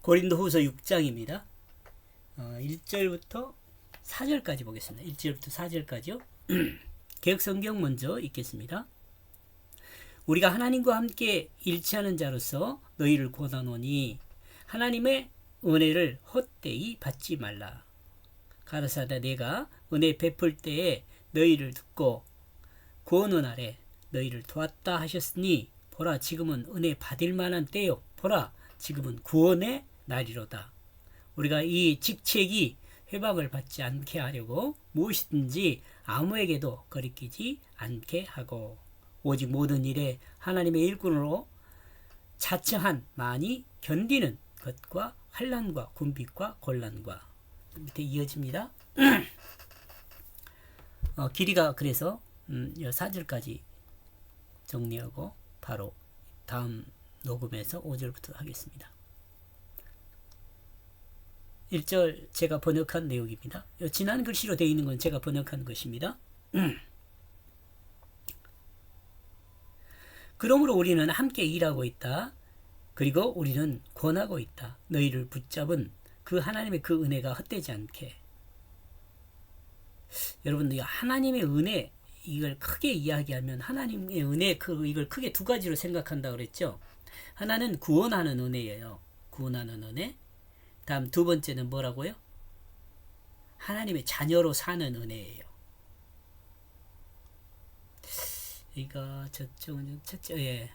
고린도후서 6장입니다. 1절부터 4절까지 보겠습니다. 1절부터 4절까지요. 개역성경 먼저 읽겠습니다. 우리가 하나님과 함께 일치하는 자로서 너희를 권하노니 하나님의 은혜를 헛되이 받지 말라. 가라사대 내가 은혜 베풀 때에 너희를 듣고 구원은 아래 너희를 도왔다 하셨으니 보라 지금은 은혜 받을 만한 때요. 보라 지금은 구원의 날이로다. 우리가 이 직책이 회방을 받지 않게 하려고 무엇이든지 아무에게도 거리끼지 않게 하고 오직 모든 일에 하나님의 일꾼으로 자청한 많이 견디는 것과 환난과 군빛과 곤란과 밑에 이어집니다. 길이가 그래서 4절까지 정리하고 바로 다음 녹음에서 5절부터 하겠습니다. 1절 제가 번역한 내용입니다. 지난 글씨로 되어 있는 건 제가 번역한 것입니다. 그러므로 우리는 함께 일하고 있다. 그리고 우리는 권하고 있다. 너희를 붙잡은 그 하나님의 그 은혜가 헛되지 않게. 여러분, 하나님의 은혜, 이걸 크게 이야기하면 하나님의 은혜, 이걸 크게 두 가지로 생각한다고 그랬죠. 하나는 구원하는 은혜예요. 구원하는 은혜. 다음 두 번째는 뭐라고요? 하나님의 자녀로 사는 은혜예요. 이거 저쪽은 첫째, 예.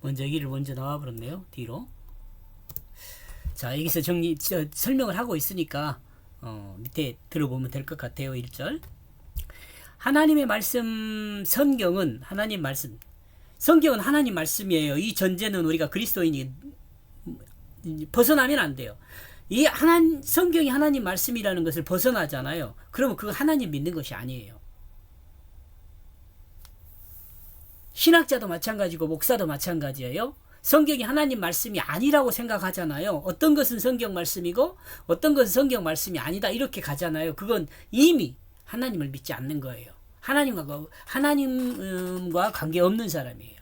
먼저 여기를 먼저 나와버렸네요. 뒤로. 자, 여기서 설명을 하고 있으니까 밑에 들어보면 될 것 같아요. 1절. 하나님의 말씀, 성경은 하나님 말씀. 성경은 하나님 말씀이에요. 이 전제는 우리가 그리스도인이 벗어나면 안 돼요. 이 성경이 하나님 말씀이라는 것을 벗어나잖아요. 그러면 그거 하나님 믿는 것이 아니에요. 신학자도 마찬가지고 목사도 마찬가지예요. 성경이 하나님 말씀이 아니라고 생각하잖아요. 어떤 것은 성경 말씀이고 어떤 것은 성경 말씀이 아니다 이렇게 가잖아요. 그건 이미 하나님을 믿지 않는 거예요. 하나님과 관계없는 사람이에요.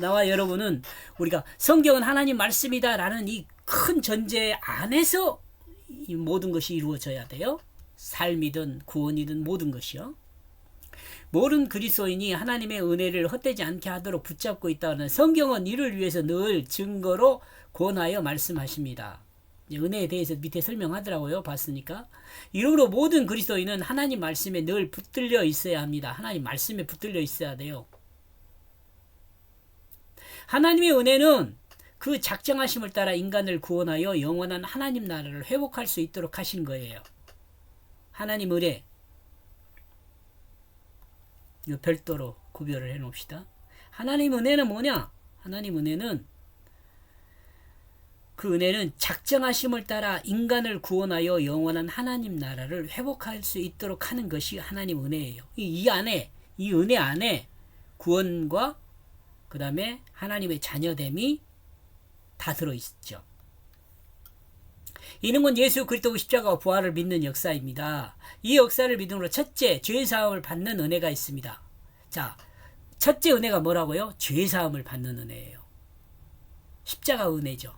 나와 여러분은 우리가 성경은 하나님 말씀이다라는 이 큰 전제 안에서 이 모든 것이 이루어져야 돼요. 삶이든 구원이든 모든 것이요. 모든 그리스도인이 하나님의 은혜를 헛되지 않게 하도록 붙잡고 있다는 성경은 이를 위해서 늘 증거로 권하여 말씀하십니다. 은혜에 대해서 밑에 설명하더라고요. 봤으니까. 이러므로 모든 그리스도인은 하나님 말씀에 늘 붙들려 있어야 합니다. 하나님 말씀에 붙들려 있어야 돼요. 하나님의 은혜는 그 작정하심을 따라 인간을 구원하여 영원한 하나님 나라를 회복할 수 있도록 하신 거예요. 하나님 은혜. 별도로 구별을 해 놓읍시다. 하나님 은혜는 뭐냐? 하나님 은혜는 그 은혜는 작정하심을 따라 인간을 구원하여 영원한 하나님 나라를 회복할 수 있도록 하는 것이 하나님 은혜예요. 이 은혜 안에 구원과 그 다음에 하나님의 자녀됨이 다 들어있죠. 이는 건 예수 그리스도 십자가와 부활을 믿는 역사입니다. 이 역사를 믿음으로 첫째, 죄사함을 받는 은혜가 있습니다. 자, 첫째 은혜가 뭐라고요? 죄사함을 받는 은혜예요. 십자가 은혜죠.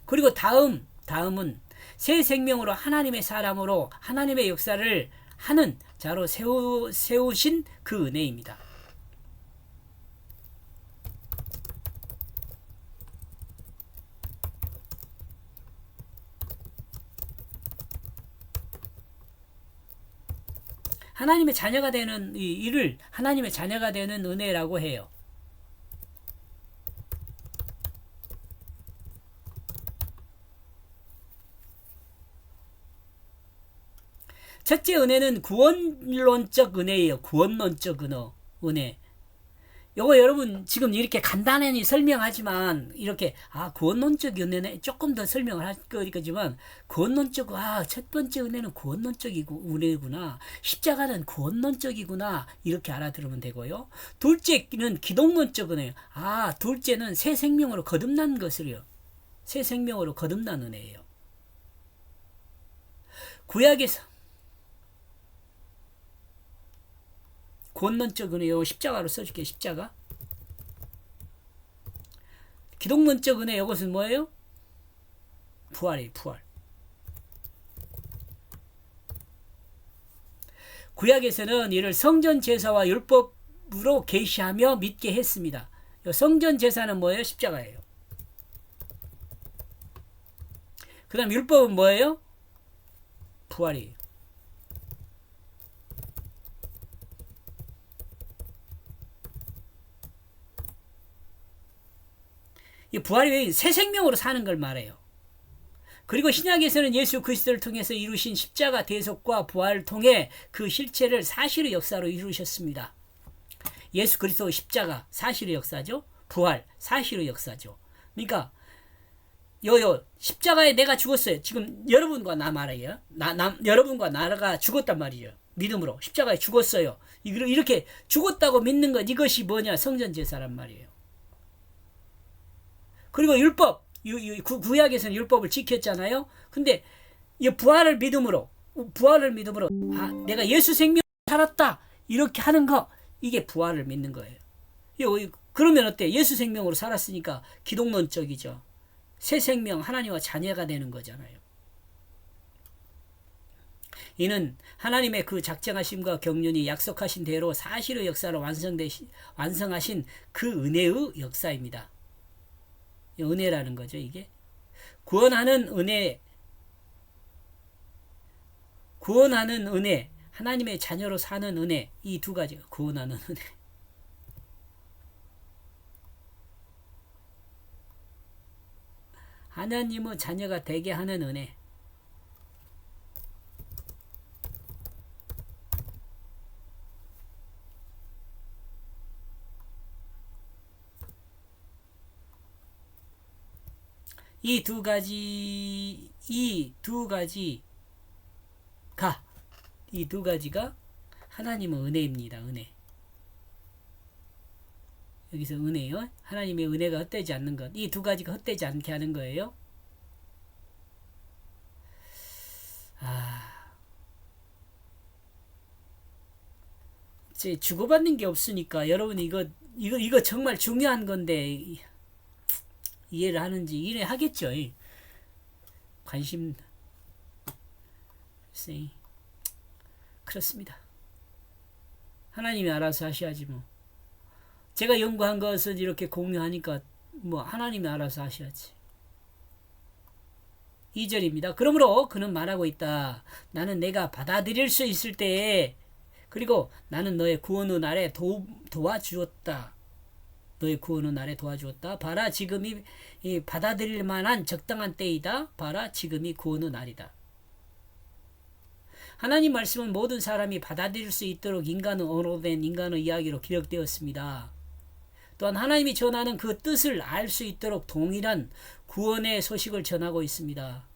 그리고 다음은 새 생명으로 하나님의 사람으로 하나님의 역사를 하는 자로 세우신 그 은혜입니다. 하나님의 자녀가 되는 일을 하나님의 자녀가 되는 은혜라고 해요. 첫째 은혜는 구원론적 은혜예요. 구원론적 은혜. 요거 여러분 지금 이렇게 간단히 설명하지만 이렇게 구원론적 은혜는 조금 더 설명을 할 거지만 구원론적 첫 번째 은혜는 구원론적이고 은혜구나. 십자가는 구원론적이구나. 이렇게 알아들으면 되고요. 둘째는 기독론적 은혜예요. 둘째는 새 생명으로 거듭난 것을요. 새 생명으로 거듭난 은혜예요. 구약에서 구원론적 은혜요. 십자가로 써줄게요. 십자가. 기독론적 은혜 이것은 뭐예요? 부활이에요. 부활. 구약에서는 이를 성전 제사와 율법으로 계시하며 믿게 했습니다. 성전 제사는 뭐예요? 십자가예요. 그 다음 율법은 뭐예요? 부활이에요. 이 부활이 새 생명으로 사는 걸 말해요. 그리고 신약에서는 예수 그리스도를 통해서 이루신 십자가 대속과 부활을 통해 그 실체를 사실의 역사로 이루셨습니다. 예수 그리스도 십자가 사실의 역사죠. 부활 사실의 역사죠. 그러니까 십자가에 내가 죽었어요. 지금 여러분과 나 말이에요. 여러분과 나가 죽었단 말이죠. 믿음으로 십자가에 죽었어요. 이렇게 죽었다고 믿는 것, 이것이 뭐냐? 성전 제사란 말이에요. 그리고 율법, 구약에서는 율법을 지켰잖아요. 근데 이 부활을 믿음으로 내가 예수 생명 살았다 이렇게 하는 거, 이게 부활을 믿는 거예요. 그러면 어때? 예수 생명으로 살았으니까 기독론적이죠. 새 생명, 하나님과 자녀가 되는 거잖아요. 이는 하나님의 그 작정하심과 경륜이 약속하신 대로 사실의 역사로 완성하신 그 은혜의 역사입니다. 은혜라는 거죠, 이게. 구원하는 은혜, 하나님의 자녀로 사는 은혜, 이 두 가지가 구원하는 은혜. 하나님의 자녀가 되게 하는 은혜. 이 두 가지가 하나님의 은혜입니다. 은혜. 여기서 은혜요. 하나님의 은혜가 헛되지 않는 것. 이 두 가지가 헛되지 않게 하는 거예요. 이제 주고받는 게 없으니까 여러분 이거 정말 중요한 건데 이해를 하는지 이해하겠죠. 관심 그렇습니다. 하나님이 알아서 하셔야지 뭐. 제가 연구한 것을 이렇게 공유하니까 하나님이 알아서 하셔야지. 2절입니다. 그러므로 그는 말하고 있다. 나는 내가 받아들일 수 있을 때에, 그리고 나는 너의 구원의 날에 도와주었다. 너의 구원의 날에 도와주었다. 봐라, 지금이 받아들일 만한 적당한 때이다. 봐라, 지금이 구원의 날이다. 하나님 말씀은 모든 사람이 받아들일 수 있도록 인간의 언어로 된 인간의 이야기로 기록되었습니다. 또한 하나님이 전하는 그 뜻을 알 수 있도록 동일한 구원의 소식을 전하고 있습니다.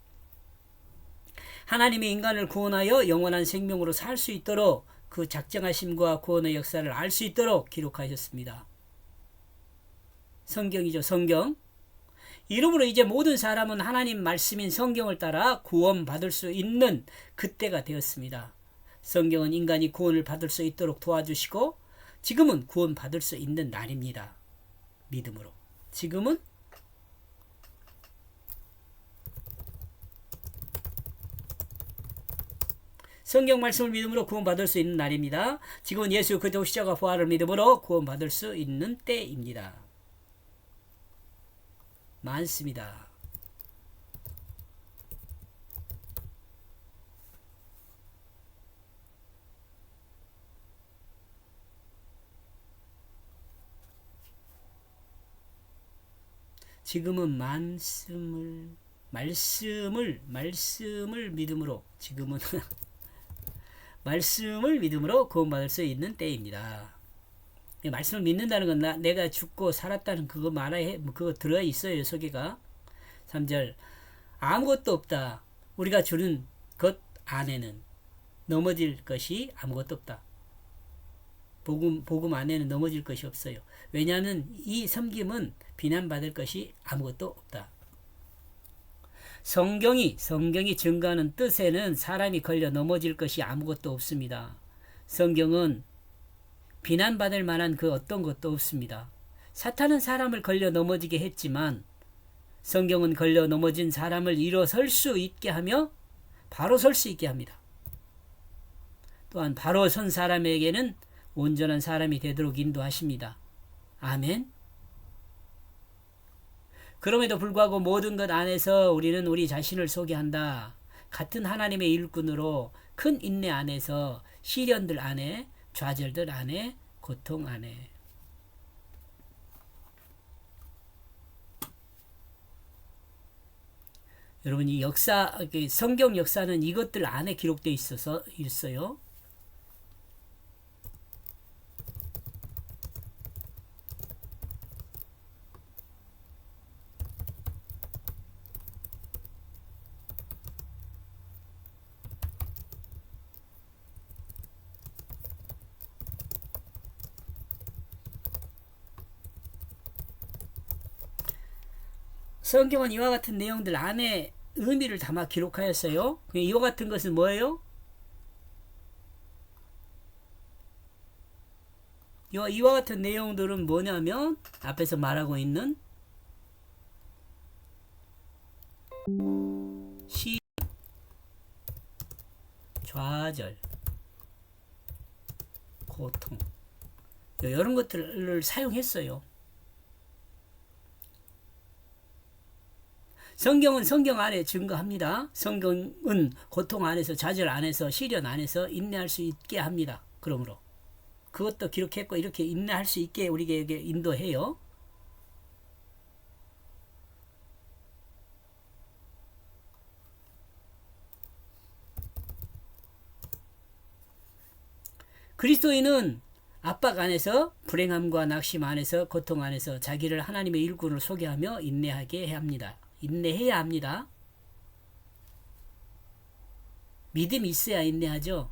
하나님이 인간을 구원하여 영원한 생명으로 살 수 있도록 그 작정하심과 구원의 역사를 알 수 있도록 기록하셨습니다. 성경이죠, 성경. 이러므로 이제 모든 사람은 하나님 말씀인 성경을 따라 구원받을 수 있는 그때가 되었습니다. 성경은 인간이 구원을 받을 수 있도록 도와주시고 지금은 구원받을 수 있는 날입니다. 믿음으로. 지금은 성경 말씀을 믿음으로 구원받을 수 있는 날입니다. 지금은 예수 그리스도 십자가 부활을 믿음으로 구원받을 수 있는 때입니다. 많습니다. 지금은 말씀을 믿음으로, 지금은 말씀을 믿음으로 구원받을 수 있는 때입니다. 말씀을 믿는다는 건 내가 죽고 살았다는 그거 그거 들어 있어요. 소개가. 3절. 아무것도 없다. 우리가 주는 것 안에는 넘어질 것이 아무것도 없다. 복음 안에는 넘어질 것이 없어요. 왜냐하면 이 섬김은 비난받을 것이 아무것도 없다. 성경이 증거하는 뜻에는 사람이 걸려 넘어질 것이 아무것도 없습니다. 성경은 비난받을 만한 그 어떤 것도 없습니다. 사탄은 사람을 걸려 넘어지게 했지만 성경은 걸려 넘어진 사람을 일어설 수 있게 하며 바로 설 수 있게 합니다. 또한 바로 선 사람에게는 온전한 사람이 되도록 인도하십니다. 아멘. 그럼에도 불구하고 모든 것 안에서 우리는 우리 자신을 소개한다. 같은 하나님의 일꾼으로 큰 인내 안에서 시련들 안에, 좌절들 안에, 고통 안에. 여러분, 이 성경 역사는 이것들 안에 기록되어 있어요. 성경은 이와 같은 내용들 안에 의미를 담아 기록하였어요. 이와 같은 것은 뭐예요? 이와 같은 내용들은 뭐냐면 앞에서 말하고 있는 시, 좌절, 고통 이런 것들을 사용했어요. 성경은 성경 안에 증거합니다. 성경은 고통 안에서, 좌절 안에서, 시련 안에서 인내할 수 있게 합니다. 그러므로 그것도 기록했고 이렇게 인내할 수 있게 우리에게 인도해요. 그리스도인은 압박 안에서, 불행함과 낙심 안에서, 고통 안에서 자기를 하나님의 일꾼으로 소개하며 인내하게 합니다. 인내해야 합니다. 믿음이 있어야 인내하죠.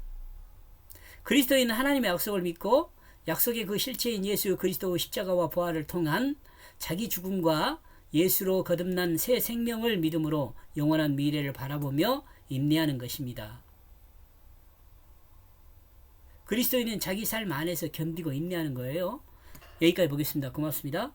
그리스도인은 하나님의 약속을 믿고 약속의 그 실체인 예수 그리스도 십자가와 부활을 통한 자기 죽음과 예수로 거듭난 새 생명을 믿음으로 영원한 미래를 바라보며 인내하는 것입니다. 그리스도인은 자기 삶 안에서 견디고 인내하는 거예요. 여기까지 보겠습니다. 고맙습니다.